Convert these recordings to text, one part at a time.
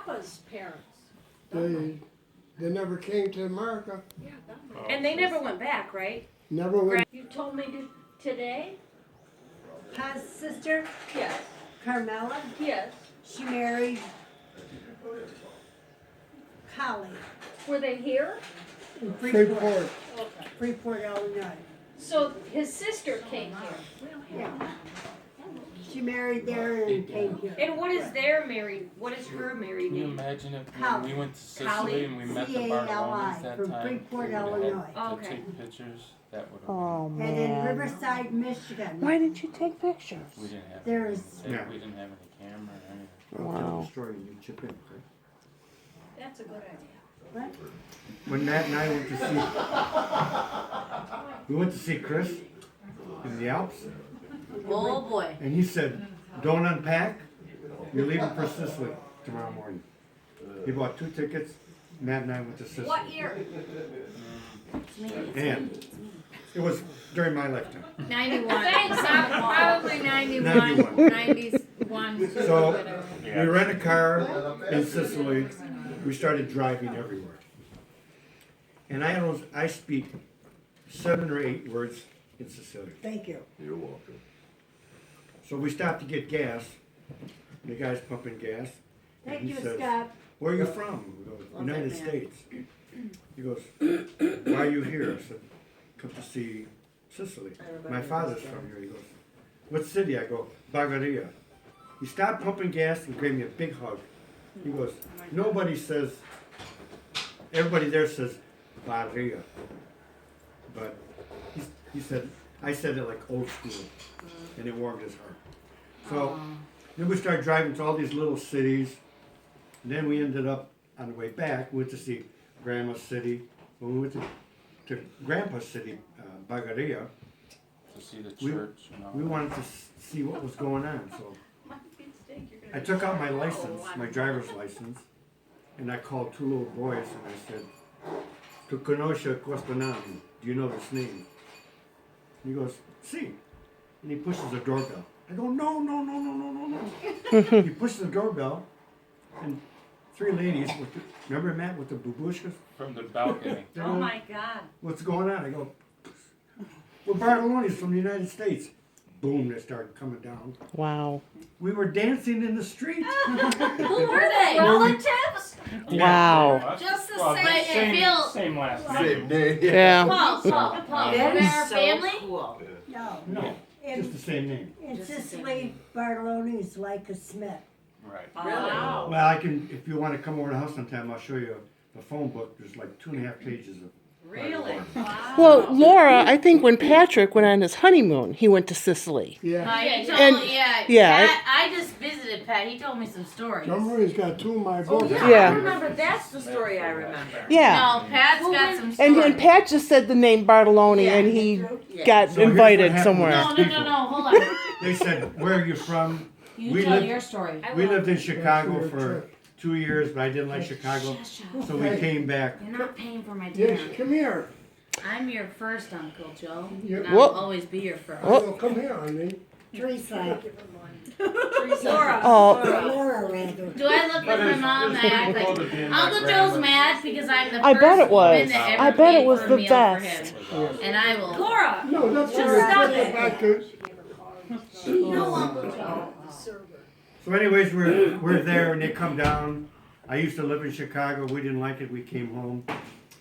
Papa's parents. They never came to America. Yeah, that Oh, And they never went back, right? Never went. You told me today? Pa's sister, Yes. Carmela, Yes. she married Collie Were they here? in Freeport. Okay. Freeport, Illinois. So his sister came here. Yeah. She married there and came here. And what is their married? What is her married Can you name? imagine if Collie. we went to Sicily Collie. and we met the C-A-L-I, Bartolonis that from time? Freeport, we would've Illinois. had to Okay. take pictures. That would have Oh And in man. Riverside, Michigan. Why didn't you take pictures? we didn't have There's- anything. Yeah. We didn't have any camera or anything. I'll tell Wow. the story and you chip in, okay? That's a good idea. What? When Matt and I went to see, we went to see Chris in the Alps, Oh boy. and he said, "Don't unpack. You're leaving for Sicily tomorrow morning." He bought 2 tickets. Matt and I went to Sicily. What year? And it was during my lifetime. 91. Thanks, Probably 91. 91. 91. So we rent a car in Sicily. We started driving everywhere. And I speak 7 or 8 words in Sicilian. Thank you. You're welcome. So we stopped to get gas. The guy's pumping gas. and Thank he you, says, Scott. "Where are you from?" We go, "United States." He goes, "Why are you here?" I said, "Come to see Sicily. My father's from here." He goes, "What city?" I go, "Bagheria." He stopped pumping gas and gave me a big hug. He goes, "Nobody says, everybody there says Bagheria." But he said, I said it like old school, and it warmed his heart. So then we started driving to all these little cities. And then we ended up on the way back. We went to see Grandma's City. When we went to Grandpa's City, Bagheria, To see the We- church and all we that. wanted to see what was going on. So I took out my license, my driver's license, and I called 2 little boys and I said, "Tu conosce questo nome? Do you know this name?" And he goes, "Si." And he pushes the doorbell. I go, "No, no, no, no, no, no, no." He pushes the doorbell, and 3 ladies with the, remember Matt with the babushkas? From the balcony. They Oh go, my God. "What's going on?" I go, "We're Bartolonis from the United States." Boom, they started coming down. Wow. We were dancing in the street. Who were they? Relatives? Wow. Just the Well, same. It feels. Same last name. Same day. Yeah. Paul. That They're is our family? No. No, just In, the same name. in Sicily, Bartolone is like a Smith. Right. Wow. Well, I can, if you want to come over to the house sometime, I'll show you the phone book. There's like 2.5 pages of. Really? Wow. Well, Laura, I think when Patrick went on his honeymoon, he went to Sicily. Yeah. He told And- me, yeah. yeah, Pat, I just visited Pat. He told me some stories. Somebody's got 2 of my Oh, books. yeah. Yeah. I remember. That's the story I remember. Yeah. No, Pat's got some And stories. Pat just said the name Bartolone, Yeah. and he Yeah. got So here's what invited happened. somewhere. No. Hold on. They said, "Where are you from?" You We tell lived- your story. We lived in Chicago That's your for trip. 2 years, but I didn't like Chicago, Shush up. so we came back. You're not paying for my dinner. Yes, come here. I'm your first Uncle Joe. Yeah. And I will Whoa. always be your first. Whoa. Oh, come here, honey. Teresa. Laura. Oh, Laura, rather. Do I look like my mom and act like Uncle Joe's mad because I'm the I first bet it woman was. that ever I bet it paid was for a the meal best. for him. And I will. Laura. No, that's Just what stop go it. back to. No, Uncle Joe. So anyways, we're there and they come down. I used to live in Chicago. We didn't like it. We came home.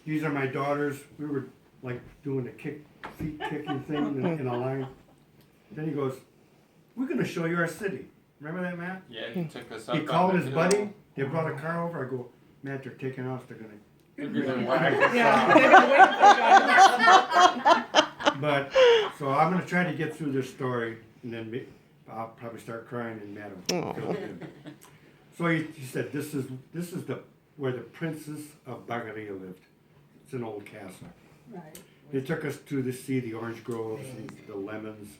These are my daughters. We were like doing the feet kicking thing in a line. Then he goes, "We're going to show you our city." Remember that, Matt? Yeah, he took us up. He on called the his hill. buddy. They brought a car over. I go, "Matt, they're taking off. They're going to They're gonna whack us out. But so I'm gonna try to get through this story, and then I'll probably start crying, and Matt will feel good. So he said, "This is where the princess of Bagheria lived. It's an old castle." Right. They took us to see the orange groves, and the lemons.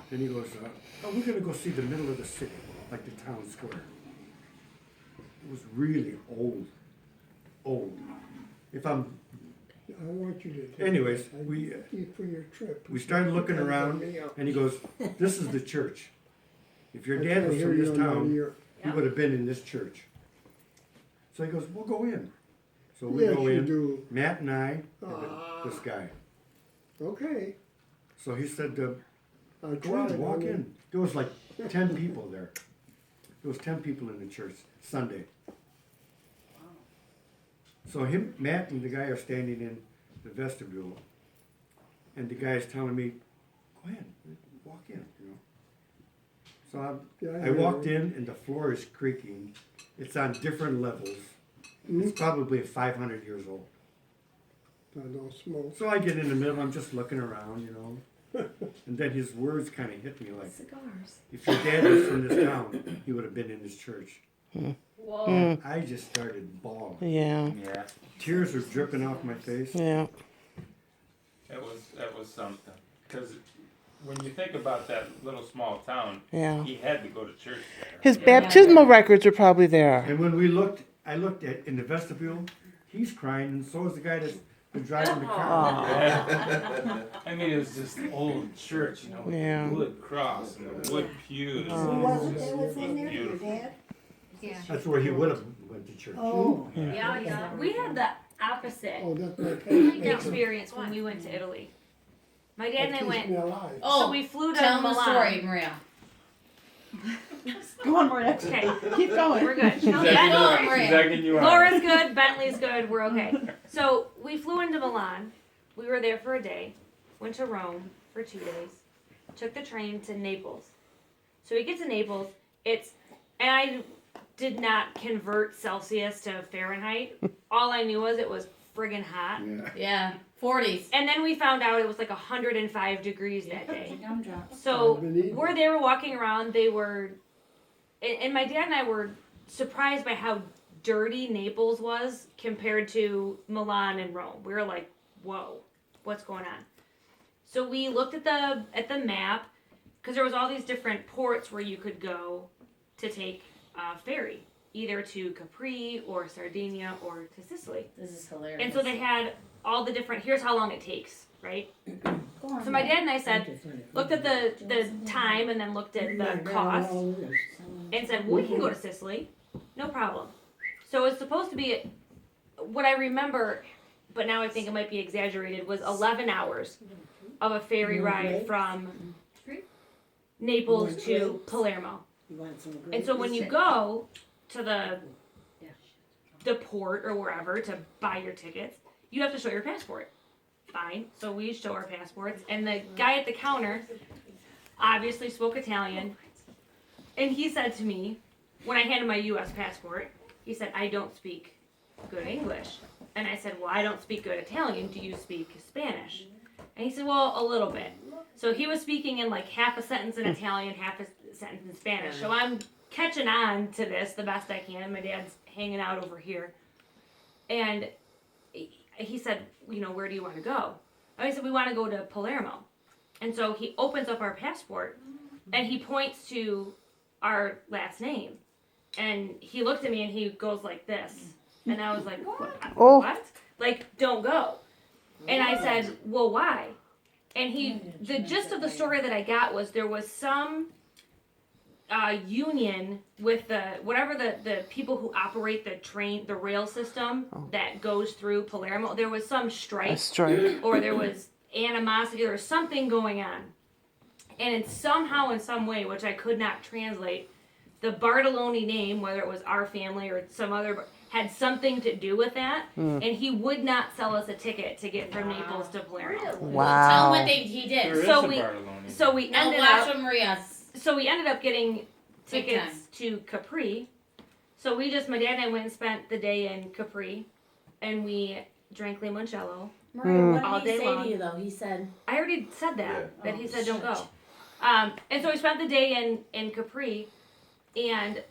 Then he goes, "Oh, we're gonna go see the middle of the city, like the town square." It was really old. If I'm I want you to. Anyways, we For your trip. we started looking around, and he goes, "This is the church. If your dad was from this town, he would have been in this church." So he goes, we'll go in. So we Yes, go you in, do. Matt and I, and Ah. this guy. Okay. So he said, I go tried. in, walk I mean, in. There was like 10 people there. There was 10 people in the church Sunday. So him, Matt and the guy are standing in the vestibule, and the guy's telling me, go ahead, walk in, you know. So Yeah, I walked in, and the floor is creaking. It's on different levels. It's probably 500 years old. I don't smoke. So I get in the middle, I'm just looking around, you know. And then his words kind of hit me like, Cigars. if your dad was from this town, he would have been in this church. Whoa. And I just started bawling. Yeah. Yeah, Tears were dripping off my face. Yeah. that was something. Because when you think about that little small town, Yeah. he had to go to church there. His baptismal records are probably there. And when I looked at in the vestibule, he's crying, and so is the guy that's been driving the car. Yeah. I mean, it was this old church, you know, with Yeah. the wood cross and the wood pews. Who Oh. was it that was in there, your Beautiful. dad? That's where he would have went to church. Oh. Yeah, yeah. We had the opposite Oh, that's my experience when we went to Italy. My dad and I That keeps went. me alive. So Oh, we flew to tell him the Milan. story, Maria. Go on, Maria. Okay, Keep going. we're good. He's egging Ben- you Maria. on. He's egging you on. Laura's good, Bentley's good, we're okay. So we flew into Milan. We were there for a day. Went to Rome for 2 days. Took the train to Naples. So we get to Naples. And I did not convert Celsius to Fahrenheit. All I knew was it was friggin' hot. Yeah. Yeah, 40s. And then we found out it was like 105 degrees that day. I've So been eating. where they were walking around, they were, and my dad and I were surprised by how dirty Naples was compared to Milan and Rome. We were like, whoa, what's going on? So we looked at the map, because there was all these different ports where you could go to take a ferry, either to Capri or Sardinia or to Sicily. This is hilarious. And so they had all the different, here's how long it takes, right? So my dad and I said, looked at the time and then looked at the cost and said, well, we can go to Sicily, no problem. So it's supposed to be, what I remember, but now I think it might be exaggerated, was 11 hours of a ferry ride from Naples to Palermo. And so when you go to the port or wherever to buy your tickets, you have to show your passport. Fine. So we show our passports, and the guy at the counter obviously spoke Italian, and he said to me, when I handed my U.S. passport, he said, I don't speak good English. And I said, well, I don't speak good Italian. Do you speak Spanish? And he said, well, a little bit. So he was speaking in like half a sentence in Italian, half a sentence in Spanish. So I'm catching on to this the best I can. My dad's hanging out over here. And he said, you know, where do you want to go? And I said, we want to go to Palermo. And so he opens up our passport and he points to our last name. And he looked at me and he goes like this. And I was like, what? Oh. What? Like, don't go. And I said, well, why? And the gist of the story that I got was there was some union with the people who operate the rail system that goes through Palermo. There was some A strike strike. or there was animosity, there was something going on. And in somehow, in some way, which I could not translate, the Bartolone name, whether it was our family or some other, had something to do with that. And he would not sell us a ticket to get from Naples to Palermo. Tell him Wow. what he did. There is So a we- Bartolone. So we Now ended watch up what Maria. getting Big tickets to Capri. So my dad and I went and spent the day in Capri, and we drank limoncello. Maria, what All did he day say long. to you though? He said, I already said that, Yeah. that he said don't go. And so we spent the day in Capri, and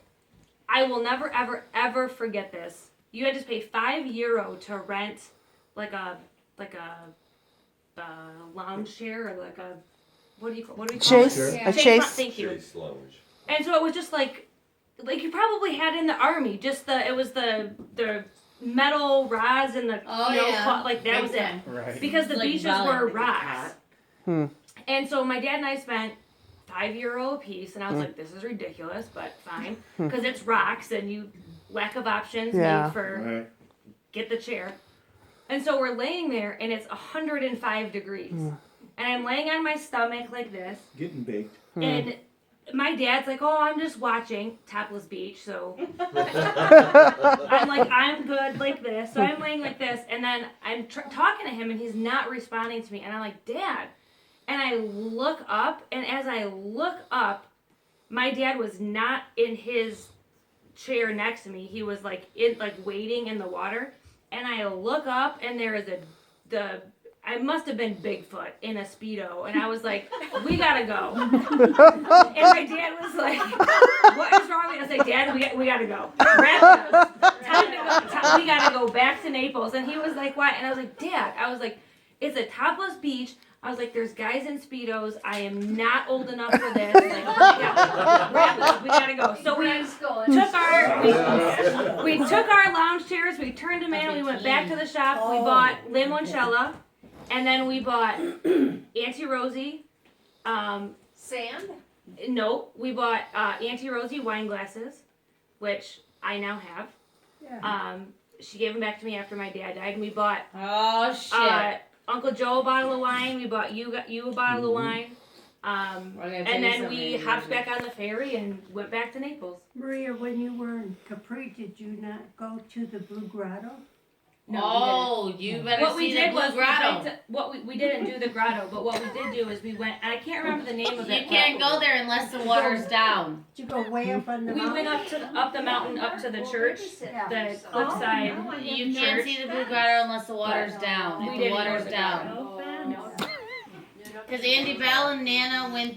I will never, ever, ever forget this. You had to pay €5 to rent like a lounge chair or like a, what do you call Chase. it? A Chase. chase. Thank you. Chase Lounge. And so it was just like you probably had in the army, just it was the metal rods and the "Oh yeah, like that Big was it. time." Right. Because the Like beaches Bali. were rocks. Hmm. And so my dad and I spent €5 a piece, and I was like, this is ridiculous, but fine. Because it's rocks, and you lack of options Yeah. made for Right. get the chair. And so we're laying there and it's 105 degrees. And I'm laying on my stomach like this. Getting baked. And my dad's like, oh, I'm just watching Topless Beach. So I'm like, I'm good like this. So I'm laying like this. And then I'm talking to him and he's not responding to me. And I'm like, Dad. And I look up. And as I look up, my dad was not in his chair next to me. He was like wading in the water. And I look up and there is I must have been Bigfoot in a Speedo. And I was like, we gotta go. And my dad was like, what is wrong with you? I was like, Dad, we gotta go. Wrap it up. Time to go. We gotta go back to Naples. And he was like, why? And I was like, Dad, I was like, it's a topless beach. I was like, there's guys in Speedos. I am not old enough for this. Like, wrap it up. We gotta go. So we took our lounge chairs, we turned them in, we went back to the shop, we bought limoncello, and then we bought Auntie Rosie. Sand? No, we bought Auntie Rosie wine glasses, which I now have. Yeah. She gave them back to me after my dad died, and we bought Oh shit. Uncle Joe a bottle of wine. We bought you a bottle of wine. And then we hopped back on the ferry and went back to Naples. Maria, when you were in Capri, did you not go to the Blue Grotto? Oh, you better What we see the did Blue was Grotto. we didn't do the grotto, but what we did do is we went. And I can't remember the name of it. You can't go there unless the water's down. Did you go way up on the We mountain? went up the mountain up to the church, Yeah. the cliffside. You can't see the Blue Grotto unless the water's down. We If the didn't water's go to the down. grotto. Because Andy Bell and Nana went